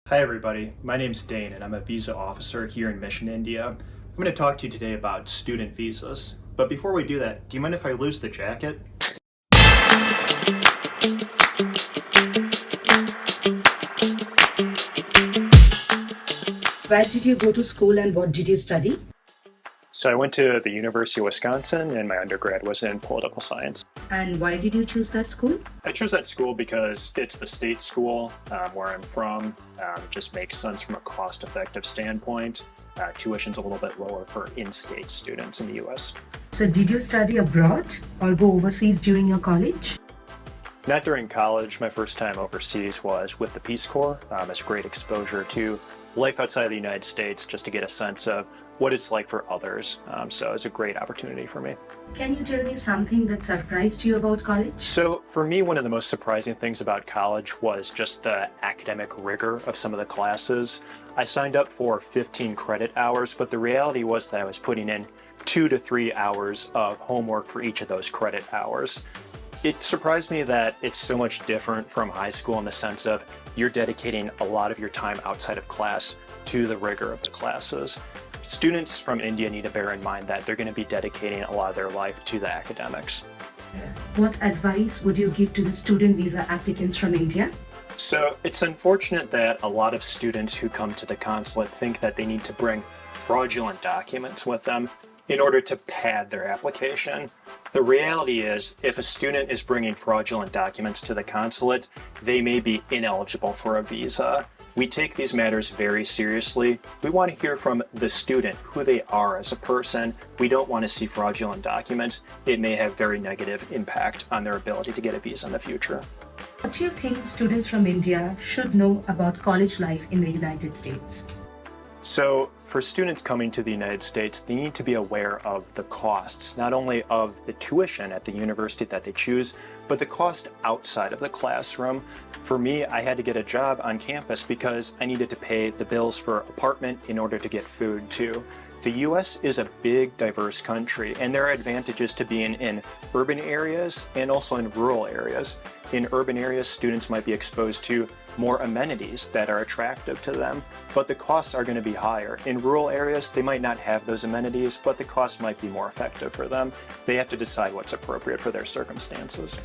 Hi everybody, my name's Dane and I'm a visa officer here in Mission, India. I'm going to talk to you today about student visas. But before we do that, do you mind if I lose the jacket? Where did you go to school and what did you study? So I went to the University of Wisconsin and my undergrad was in political science. And why did you choose that school? I chose that school because it's the state school where I'm from. It just makes sense from a cost-effective standpoint. Tuition's a little bit lower for in-state students in the US. So did you study abroad or go overseas during your college? Not during college. My first time overseas was with the Peace Corps. It's great exposure to life outside the United States just to get a sense of what it's like for others. So it's a great opportunity for me. Can you tell me something that surprised you about college? So for me, one of the most surprising things about college was just the academic rigor of some of the classes. I signed up for 15 credit hours, but the reality was that I was putting in 2 to 3 hours of homework for each of those credit hours. It surprised me that it's so much different from high school in the sense of you're dedicating a lot of your time outside of class to the rigor of the classes. Students from India need to bear in mind that they're going to be dedicating a lot of their life to the academics. What advice would you give to the student visa applicants from India? So it's unfortunate that a lot of students who come to the consulate think that they need to bring fraudulent documents with them in order to pad their application. The reality is, if a student is bringing fraudulent documents to the consulate, they may be ineligible for a visa. We take these matters very seriously. We want to hear from the student, who they are as a person. We don't want to see fraudulent documents. It may have very negative impact on their ability to get a visa in the future. What do you think students from India should know about college life in the United States? So for students coming to the United States, they need to be aware of the costs, not only of the tuition at the university that they choose, but the cost outside of the classroom. For me, I had to get a job on campus because I needed to pay the bills for apartment in order to get food too. The US is a big, diverse country, and there are advantages to being in urban areas and also in rural areas. In urban areas, students might be exposed to more amenities that are attractive to them, but the costs are going to be higher. In rural areas, they might not have those amenities, but the cost might be more effective for them. They have to decide what's appropriate for their circumstances.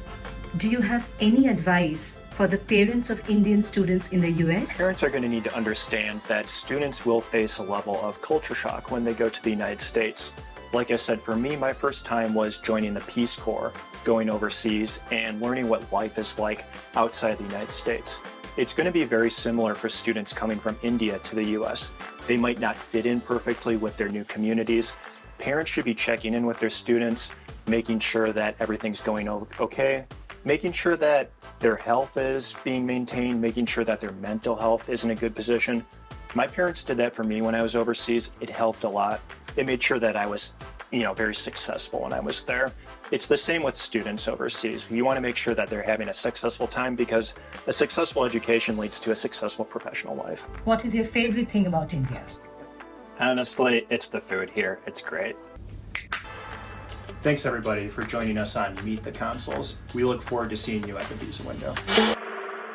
Do you have any advice for the parents of Indian students in the US? Parents are going to need to understand that students will face a level of culture shock when they go to the United States. Like I said, for me, my first time was joining the Peace Corps, going overseas and learning what life is like outside the United States. It's going to be very similar for students coming from India to the US. They might not fit in perfectly with their new communities. Parents should be checking in with their students, making sure that everything's going okay, making sure that their health is being maintained, making sure that their mental health is in a good position. My parents did that for me when I was overseas. It helped a lot. It made sure that I was, very successful when I was there. It's the same with students overseas. You want to make sure that they're having a successful time because a successful education leads to a successful professional life. What is your favorite thing about India? Honestly, it's the food here. It's great. Thanks everybody for joining us on Meet the Consuls. We look forward to seeing you at the visa window.